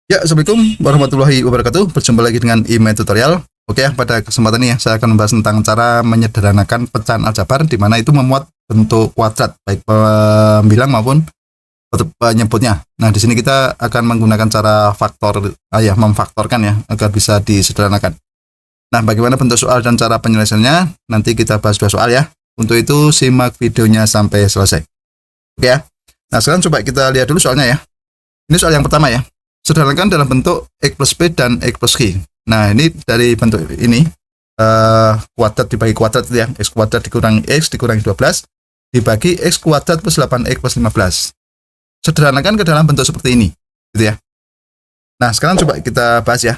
Ya, Assalamualaikum warahmatullahi wabarakatuh. Berjumpa lagi dengan IME Tutorial. Oke ya, pada kesempatan ini ya, saya akan membahas tentang cara menyederhanakan pecahan aljabar, di mana itu memuat bentuk kuadrat, baik pembilang maupun penyebutnya. Nah, di sini kita akan menggunakan cara memfaktorkan ya, agar bisa disederhanakan. Nah, bagaimana bentuk soal dan cara penyelesaiannya? Nanti kita bahas dua soal ya. Untuk itu, simak videonya sampai selesai. Oke ya. Nah, sekarang coba kita lihat dulu soalnya ya. Ini soal yang pertama ya. Sederhanakan dalam bentuk X plus P dan X plus Q. Nah, ini dari bentuk ini, kuadrat dibagi kuadrat itu ya, X kuadrat dikurangi X dikurangi 12, dibagi X kuadrat plus 8X plus 15. Sederhanakan ke dalam bentuk seperti ini, gitu ya. Nah, sekarang coba kita bahas ya.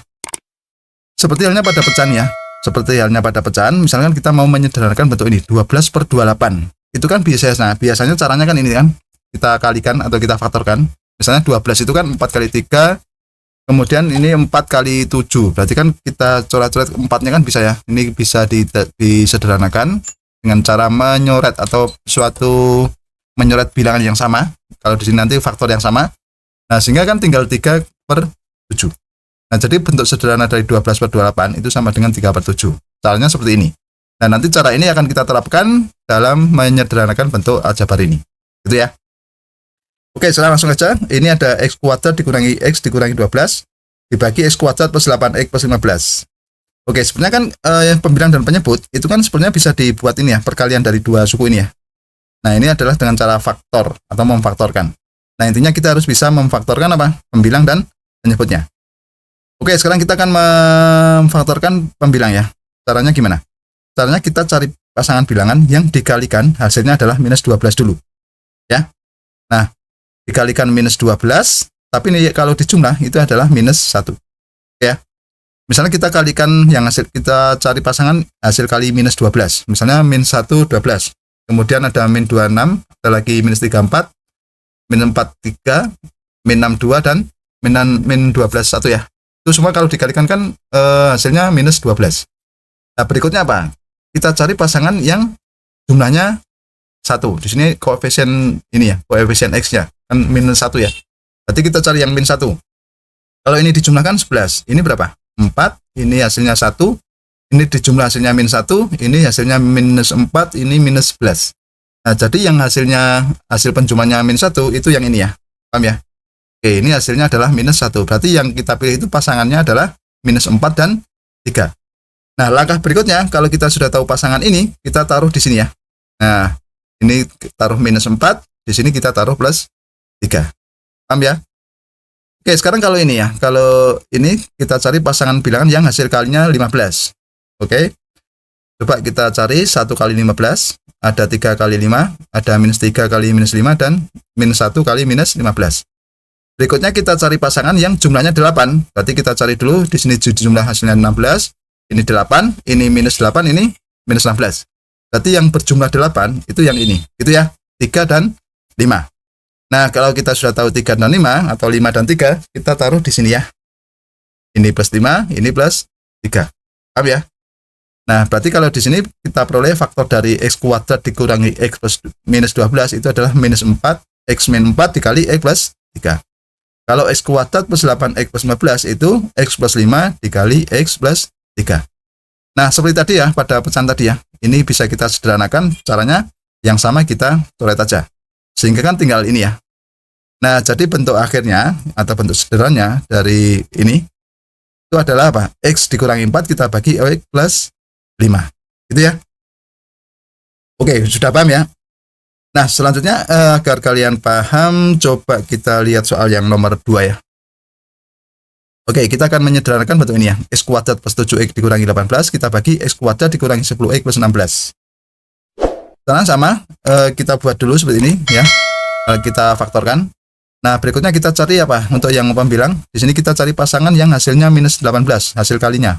Seperti halnya pada pecahan ya, misalkan kita mau menyederhanakan bentuk ini, 12 per 28. Itu kan biasanya caranya kan ini kan, kita kalikan atau kita faktorkan. Misalnya 12 itu kan 4 kali 3, kemudian ini 4 kali 7. Berarti kan kita coret-coret 4-nya kan bisa ya. Ini bisa disederhanakan dengan cara menyoret atau menyoret bilangan yang sama. Kalau di sini nanti faktor yang sama. Nah, sehingga kan tinggal 3 per 7. Nah, jadi bentuk sederhana dari 12 per 28 itu sama dengan 3 per 7. Caranya seperti ini. Nah, nanti cara ini akan kita terapkan dalam menyederhanakan bentuk aljabar ini. Gitu ya. Oke, sekarang langsung aja. Ini ada X kuadrat dikurangi X dikurangi 12, dibagi X kuadrat plus 8X plus 15. Oke, sebenarnya kan pembilang dan penyebut, itu kan sebenarnya bisa dibuat ini ya, perkalian dari dua suku ini ya. Nah, ini adalah dengan cara faktor atau memfaktorkan. Nah, intinya kita harus bisa memfaktorkan apa? Pembilang dan penyebutnya. Oke, sekarang kita akan memfaktorkan pembilang ya. Caranya gimana? Caranya kita cari pasangan bilangan yang dikalikan, hasilnya adalah minus 12 dulu. Ya. Nah, dikalikan minus 12, tapi ini kalau dijumlah itu adalah minus 1. Ya. Misalnya kita kalikan yang hasil, kita cari pasangan hasil kali minus 12. Misalnya min 1 12. Kemudian ada min 26, ada lagi minus 34, min 4 3, min 6 2 dan min 12 1 ya. Itu semua kalau dikalikan kan hasilnya minus 12. Nah, berikutnya apa? Kita cari pasangan yang jumlahnya 1. Di sini koefisien ini ya, koefisien X-nya kan minus 1 ya. Berarti kita cari yang min 1. Kalau ini dijumlahkan 11, ini berapa? 4, ini hasilnya 1, ini dijumlah hasilnya min 1, ini hasilnya minus 4, ini minus 11. Nah, jadi yang hasil penjumlahnya min 1 itu yang ini ya. Paham ya? Oke, ini hasilnya adalah minus 1. Berarti yang kita pilih itu pasangannya adalah minus 4 dan 3. Nah, langkah berikutnya, kalau kita sudah tahu pasangan ini, kita taruh di sini ya. Nah, ini taruh minus 4, di sini kita taruh plus 3. Paham ya? Oke, sekarang kalau ini ya, kalau ini kita cari pasangan bilangan yang hasil kalinya 15. Oke, coba kita cari 1 kali 15, ada 3 kali 5, ada minus 3 kali minus 5, dan minus 1 kali minus 15. Berikutnya kita cari pasangan yang jumlahnya 8, berarti kita cari dulu, di sini jumlah hasilnya 16, ini 8, ini minus 8, ini minus 16. Berarti yang berjumlah 8 itu yang ini, gitu ya, 3 dan 5. Nah, kalau kita sudah tahu 3 dan 5, atau 5 dan 3, kita taruh di sini ya. Ini plus 5, ini plus 3. Paham ya? Nah, berarti kalau di sini kita peroleh faktor dari X kuadrat dikurangi X plus minus 12 itu adalah minus 4, X min 4 dikali X plus 3. Kalau X kuadrat plus 8X plus 15 itu X plus 5 dikali X plus 3. Nah, seperti tadi ya, pada pecahan tadi ya. Ini bisa kita sederhanakan, caranya yang sama kita coret aja. Sehingga kan tinggal ini ya. Nah, jadi bentuk akhirnya atau bentuk sederhananya dari ini itu adalah apa? X dikurangi 4 kita bagi X plus 5. Gitu ya. Oke, sudah paham ya? Nah, selanjutnya agar kalian paham, coba kita lihat soal yang nomor 2 ya. Oke, kita akan menyederhanakan bentuk ini ya. X kuadrat plus 7X dikurangi 18, kita bagi X kuadrat dikurangi 10X plus 16. Caranya sama, kita buat dulu seperti ini ya. Kita faktorkan. Nah, berikutnya kita cari apa? Untuk yang pembilang, di sini kita cari pasangan yang hasilnya minus 18, hasil kalinya.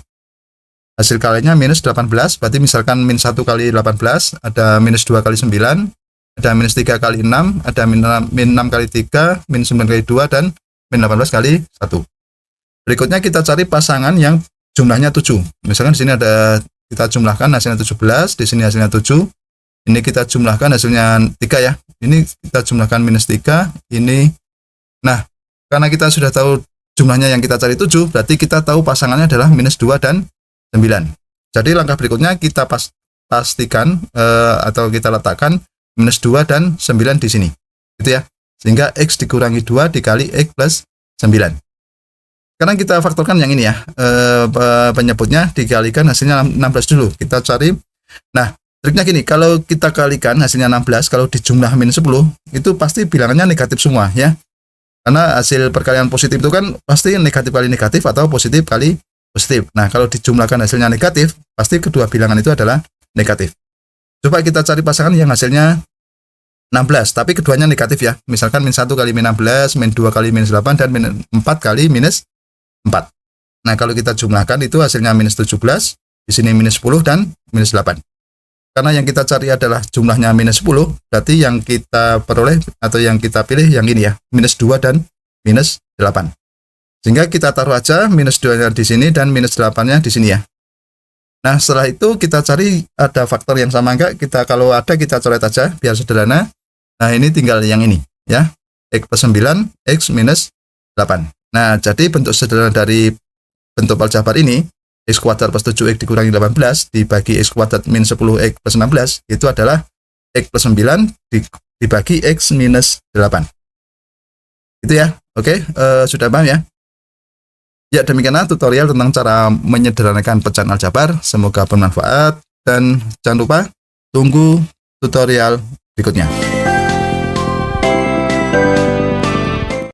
Hasil kalinya minus 18, berarti misalkan min 1 kali 18, ada minus 2 kali 9, ada minus 3 kali 6, ada min 6 kali 3, min 9 kali 2, dan min 18 kali 1. Berikutnya kita cari pasangan yang jumlahnya 7. Misalkan di sini ada, kita jumlahkan hasilnya 17, di sini hasilnya 7. Ini kita jumlahkan hasilnya 3 ya. Ini kita jumlahkan minus 3, ini. Nah, karena kita sudah tahu jumlahnya yang kita cari 7, berarti kita tahu pasangannya adalah minus 2 dan 9. Jadi langkah berikutnya kita pastikan atau kita letakkan minus 2 dan 9 di sini. Gitu ya. Sehingga X dikurangi 2 dikali X plus 9. Sekarang kita faktorkan yang ini ya. Penyebutnya dikalikan hasilnya 16 dulu. Kita cari. Nah, triknya gini, kalau kita kalikan hasilnya 16, kalau dijumlah minus 10, itu pasti bilangannya negatif semua ya. Karena hasil perkalian positif itu kan pasti negatif kali negatif atau positif kali positif. Nah, kalau dijumlahkan hasilnya negatif, pasti kedua bilangan itu adalah negatif. Coba kita cari pasangan yang hasilnya 16, tapi keduanya negatif ya. Misalkan min 1 kali min 16, min 2 kali minus 8, dan min 4 kali minus 4. Nah, kalau kita jumlahkan itu hasilnya minus 17, di sini minus 10 dan minus 8. Karena yang kita cari adalah jumlahnya minus 10, berarti yang kita peroleh atau yang kita pilih yang ini ya, minus 2 dan minus 8. Sehingga kita taruh aja minus 2-nya di sini dan minus 8-nya di sini ya. Nah, setelah itu kita cari ada faktor yang sama enggak, kalau ada kita coret aja biar sederhana. Nah, ini tinggal yang ini ya, X plus 9, X minus 8. Nah, jadi bentuk sederhana dari bentuk aljabar ini, X kuadrat plus 7X dikurangi 18 dibagi X kuadrat min 10X plus 16, itu adalah X plus 9 dibagi X minus 8. Itu ya, oke, sudah paham ya? Ya, demikianlah tutorial tentang cara menyederhanakan pecahan aljabar. Semoga bermanfaat dan jangan lupa tunggu tutorial berikutnya.